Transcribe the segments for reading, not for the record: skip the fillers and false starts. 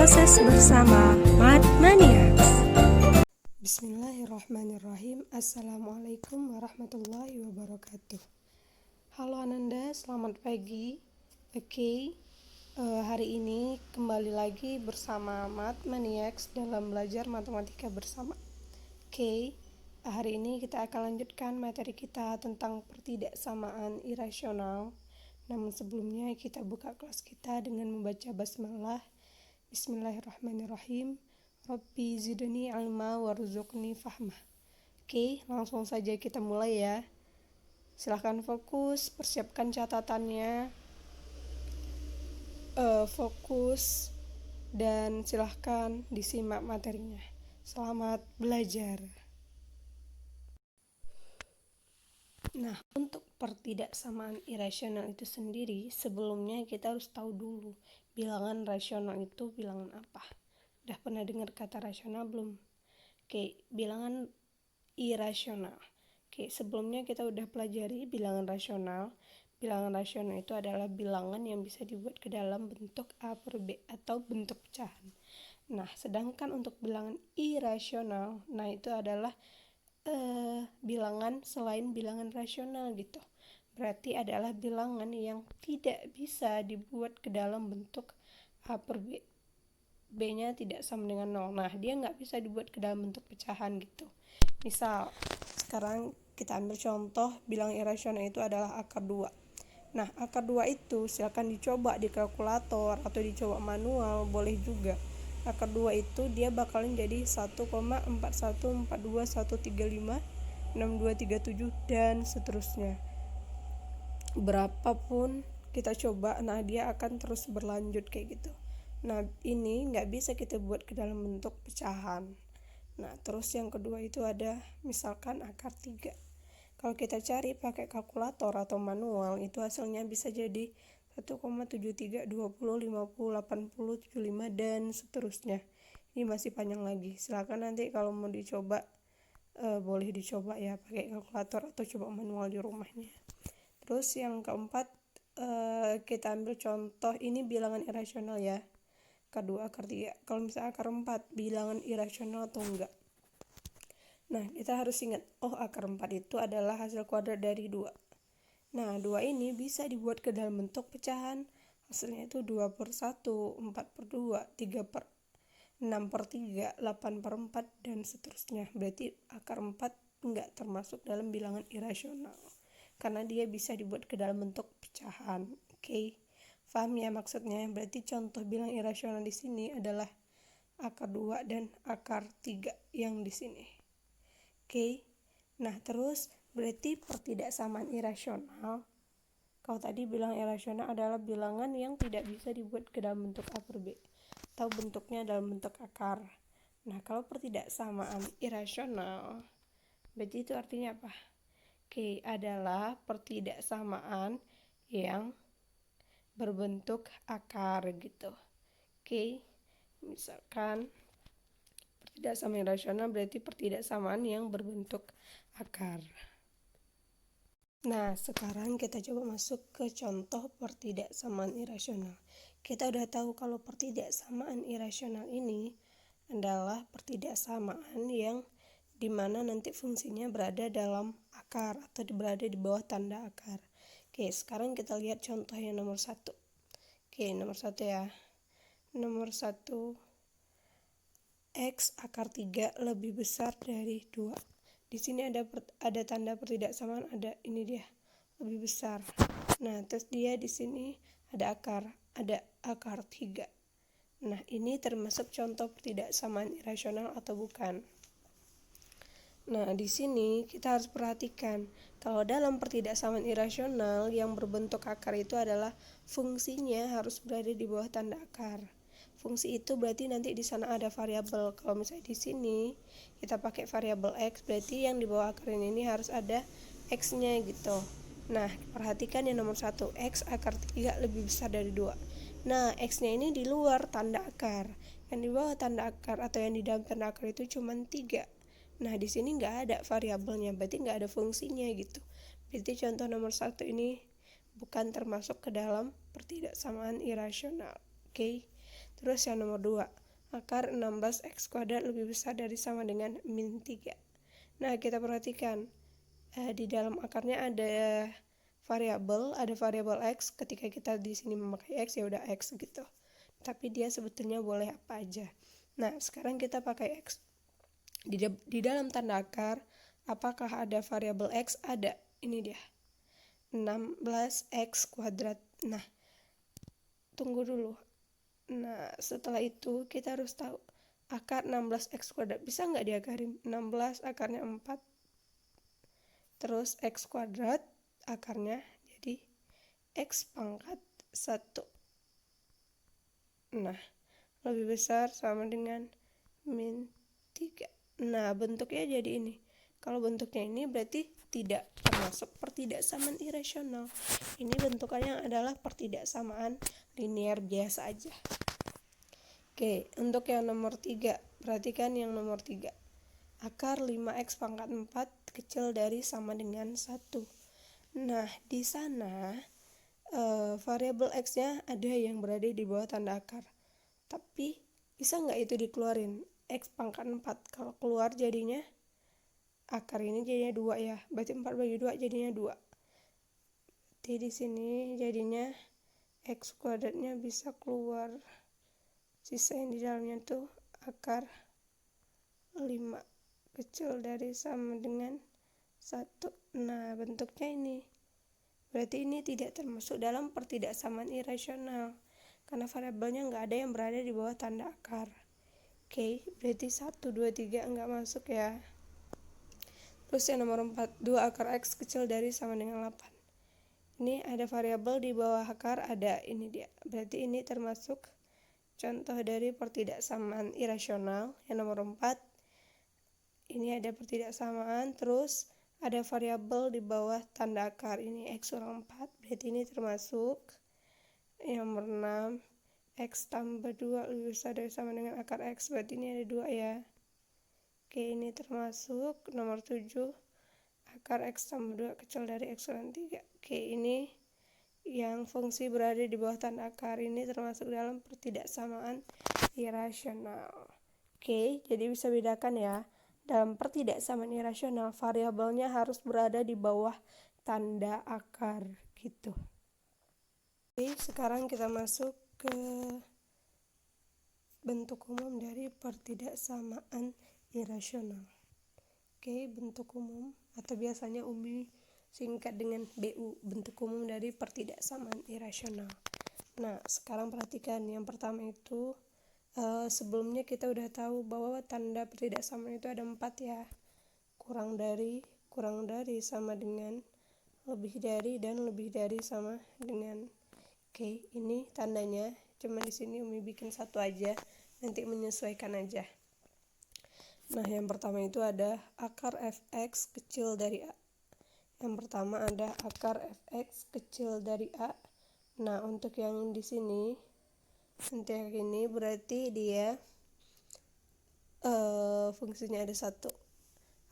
proses bersama Mathmaniacs. Bismillahirrahmanirrahim. Assalamualaikum warahmatullahi wabarakatuh. Halo Ananda, selamat pagi. Hari ini kembali lagi bersama Mathmaniacs dalam belajar matematika bersama. Hari ini kita akan lanjutkan materi kita tentang pertidaksamaan irasional. Namun sebelumnya kita buka kelas kita dengan membaca basmalah. Bismillahirrahmanirrahim. Rabbi zidni ilma warzuqni fahmah. Langsung saja kita mulai ya. Silahkan fokus, persiapkan catatannya, fokus, dan silahkan disimak materinya. Selamat belajar. Nah, untuk pertidaksamaan irasional itu sendiri, sebelumnya kita harus tahu dulu bilangan rasional itu bilangan apa. Udah pernah dengar kata rasional belum? Bilangan irasional. Sebelumnya kita udah pelajari bilangan rasional. Bilangan rasional itu adalah bilangan yang bisa dibuat ke dalam bentuk A per B atau bentuk pecahan. Nah, sedangkan untuk bilangan irasional, nah itu adalah bilangan selain bilangan rasional gitu. Berarti adalah bilangan yang tidak bisa dibuat ke dalam bentuk A per B. B-nya tidak sama dengan 0. Nah, dia nggak bisa dibuat ke dalam bentuk pecahan gitu. Misal, sekarang kita ambil contoh bilangan irasional itu adalah akar 2. Nah, akar 2 itu silakan dicoba di kalkulator atau dicoba manual, boleh juga. Akar 2 itu dia bakalan jadi 1,41421356237 dan seterusnya. Berapapun kita coba, nah dia akan terus berlanjut kayak gitu. Nah, ini nggak bisa kita buat ke dalam bentuk pecahan. Nah, terus yang kedua itu ada misalkan akar 3. Kalau kita cari pakai kalkulator atau manual, itu hasilnya bisa jadi 1,7320508075 dan seterusnya. Ini masih panjang lagi. Silakan nanti kalau mau dicoba boleh dicoba ya pakai kalkulator atau coba manual di rumahnya. Terus yang keempat kita ambil contoh ini bilangan irasional ya. Akar 2, akar 3. Kalau misalnya akar 4 bilangan irasional atau enggak? Nah, kita harus ingat, akar 4 itu adalah hasil kuadrat dari 2. Nah, 2 ini bisa dibuat ke dalam bentuk pecahan. Hasilnya itu 2 per 1, 4 per 2, 3 per 6 per 3, 8 per 4, dan seterusnya. Berarti akar 4 enggak termasuk dalam bilangan irasional. Karena dia bisa dibuat ke dalam bentuk pecahan. Paham ya maksudnya? Berarti contoh bilangan irasional di sini adalah akar 2 dan akar 3 yang di sini. Nah, terus berarti pertidaksamaan irasional. Kalau tadi bilangan irasional adalah bilangan yang tidak bisa dibuat ke dalam bentuk A per B atau bentuknya dalam bentuk akar. Nah, kalau pertidaksamaan irasional, berarti itu artinya apa? Adalah pertidaksamaan yang berbentuk akar gitu. Misalkan pertidaksamaan irasional berarti pertidaksamaan yang berbentuk akar. Nah, sekarang kita coba masuk ke contoh pertidaksamaan irasional. Kita udah tahu kalau pertidaksamaan irasional ini adalah pertidaksamaan yang dimana nanti fungsinya berada dalam akar atau berada di bawah tanda akar. Sekarang kita lihat contoh yang nomor 1. Nomor 1 ya. Nomor 1, X akar 3 lebih besar dari 2. Di sini ada tanda pertidaksamaan, ada ini dia, lebih besar. Nah, terus dia di sini ada akar 3. Nah, ini termasuk contoh pertidaksamaan irasional atau bukan? Nah, di sini kita harus perhatikan kalau dalam pertidaksamaan irasional yang berbentuk akar itu adalah fungsinya harus berada di bawah tanda akar. Fungsi itu berarti nanti di sana ada variabel. Kalau misalnya di sini kita pakai variabel x, berarti yang di bawah akar ini harus ada x-nya gitu. Nah, perhatikan yang nomor 1, x akar 3 lebih besar dari 2. Nah, x-nya ini di luar tanda akar. Yang di bawah tanda akar atau yang di dalam tanda akar itu cuma 3. Nah, di sini nggak ada variabelnya, berarti nggak ada fungsinya gitu. Berarti contoh nomor 1 ini bukan termasuk ke dalam pertidaksamaan irasional. Terus yang nomor 2, akar 16x kuadrat lebih besar dari sama dengan min 3. Nah, kita perhatikan di dalam akarnya ada variabel x. Ketika kita di sini memakai x, ya udah x gitu. Tapi dia sebetulnya boleh apa aja. Nah, sekarang kita pakai x. Di dalam tanda akar, apakah ada variabel x? Ada. Ini dia. 16x kuadrat. Nah, tunggu dulu. Nah, setelah itu kita harus tahu akar 16x kuadrat. Bisa nggak diakarin? 16 akarnya 4. Terus x kuadrat akarnya jadi x pangkat 1. Nah, lebih besar sama dengan min 3. Nah, bentuknya jadi ini. Kalau bentuknya ini berarti tidak termasuk pertidaksamaan irasional. Ini bentukannya adalah pertidaksamaan linear biasa aja. Oke, untuk yang nomor 3, perhatikan yang nomor 3. Akar 5x pangkat 4 kecil dari sama dengan 1. Nah, di sana variabel x-nya ada yang berada di bawah tanda akar. Tapi bisa nggak itu dikeluarin? X pangkat 4, kalau keluar jadinya akar ini jadinya 2 ya. Berarti 4 bagi 2 jadinya 2. Jadi di sini jadinya x kuadratnya bisa keluar. Sisa yang di dalamnya tuh akar 5 kecil dari sama dengan 1. Nah, bentuknya ini. Berarti ini tidak termasuk dalam pertidaksamaan irasional. Karena variabelnya nggak ada yang berada di bawah tanda akar. Oke, berarti 1, 2, 3 nggak masuk ya. Terus yang nomor 4, 2 akar x kecil dari sama dengan 8. Ini ada variabel di bawah akar, ada ini dia. Berarti ini termasuk contoh dari pertidaksamaan irasional. Yang nomor 4, ini ada pertidaksamaan, terus ada variabel di bawah tanda akar, ini x kurang 4. Berarti ini termasuk. Yang nomor 6, x tambah 2 lebih besar dari sama dengan akar x, berarti ini ada 2 ya. Oke, ini termasuk. Nomor 7, akar x tambah 2 kecil dari x kurang 3. Oke, ini yang fungsi berada di bawah tanda akar, ini termasuk dalam pertidaksamaan irasional. Oke, jadi bisa bedakan ya. Dalam pertidaksamaan irasional, variabelnya harus berada di bawah tanda akar gitu. Oke, sekarang kita masuk ke bentuk umum dari pertidaksamaan irasional. Oke, bentuk umum atau biasanya Umi singkat dengan BU, bentuk umum dari pertidaksamaan irasional. Nah, sekarang perhatikan yang pertama itu sebelumnya kita udah tahu bahwa tanda pertidaksamaan itu ada 4 ya. Kurang dari sama dengan, lebih dari, dan lebih dari sama dengan. Oke, ini tandanya. Cuma di sini Umi bikin satu aja, nanti menyesuaikan aja. Nah, yang pertama itu ada akar fx kecil dari a. Yang pertama ada akar fx kecil dari a. Nah, untuk yang di sini, untuk yang ini berarti dia fungsinya ada 1.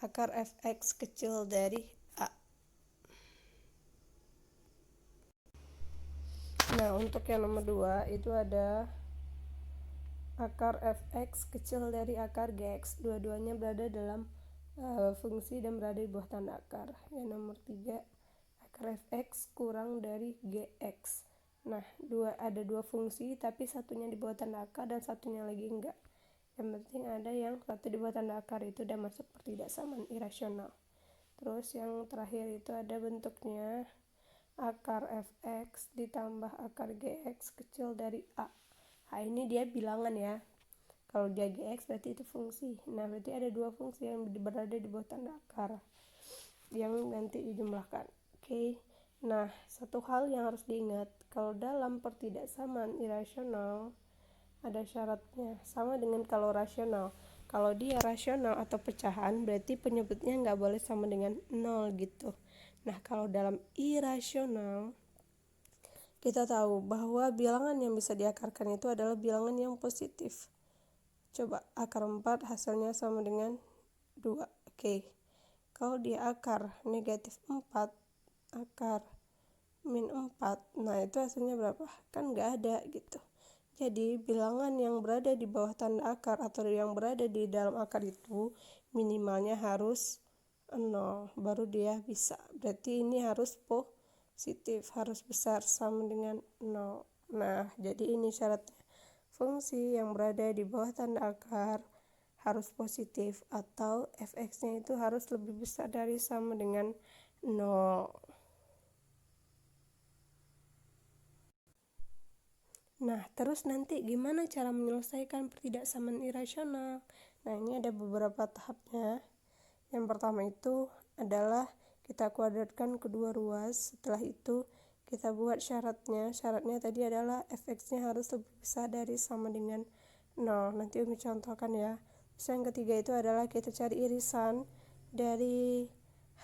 Akar fx kecil dari a. Nah, untuk yang nomor 2 itu ada akar fx kecil dari akar gx. Dua-duanya berada dalam fungsi dan berada di bawah tanda akar. Yang nomor 3, akar fx kurang dari gx. Nah, ada dua fungsi, tapi satunya di bawah tanda akar dan satunya lagi enggak. Yang penting ada yang satu di bawah tanda akar, itu udah masuk pertidaksamaan irasional. Terus yang terakhir itu ada bentuknya akar fx ditambah akar gx kecil dari a. Nah, ini dia bilangan ya. Kalau dia gx berarti itu fungsi. Nah, berarti ada dua fungsi yang berada di bawah tanda akar yang nanti dijumlahkan. Oke. Nah, satu hal yang harus diingat, kalau dalam pertidaksamaan irasional ada syaratnya, sama dengan kalau rasional. Kalau dia rasional atau pecahan, berarti penyebutnya nggak boleh sama dengan 0 gitu. Nah, kalau dalam irasional, kita tahu bahwa bilangan yang bisa diakarkan itu adalah bilangan yang positif. Coba akar 4 hasilnya sama dengan 2. Oke. Kalau dia akar negatif 4, akar min 4, nah itu hasilnya berapa? Kan nggak ada gitu. Jadi, bilangan yang berada di bawah tanda akar atau yang berada di dalam akar itu minimalnya harus 0, baru dia bisa. Berarti ini harus positif, harus besar sama dengan 0. Nah, jadi ini syaratnya. Fungsi yang berada di bawah tanda akar harus positif atau fx-nya itu harus lebih besar dari sama dengan 0. Nah, terus nanti gimana cara menyelesaikan pertidaksamaan irasional? Nah, ini ada beberapa tahapnya. Yang pertama itu adalah kita kuadratkan kedua ruas. Setelah itu kita buat syaratnya. Syaratnya tadi adalah fx-nya harus lebih besar dari sama dengan 0. Nanti Umi contohkan ya. Terus yang ketiga itu adalah kita cari irisan dari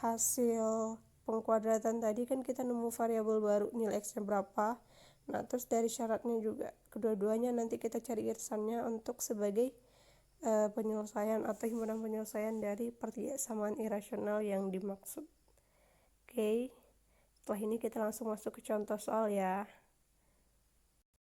hasil pengkuadratan tadi, kan kita nemu variabel baru nilai x-nya berapa. Nah, terus dari syaratnya juga kedua-duanya nanti kita cari irisannya untuk sebagai penyelesaian atau himpunan penyelesaian dari pertidaksamaan irasional yang dimaksud. Oke, setelah ini kita langsung masuk ke contoh soal ya.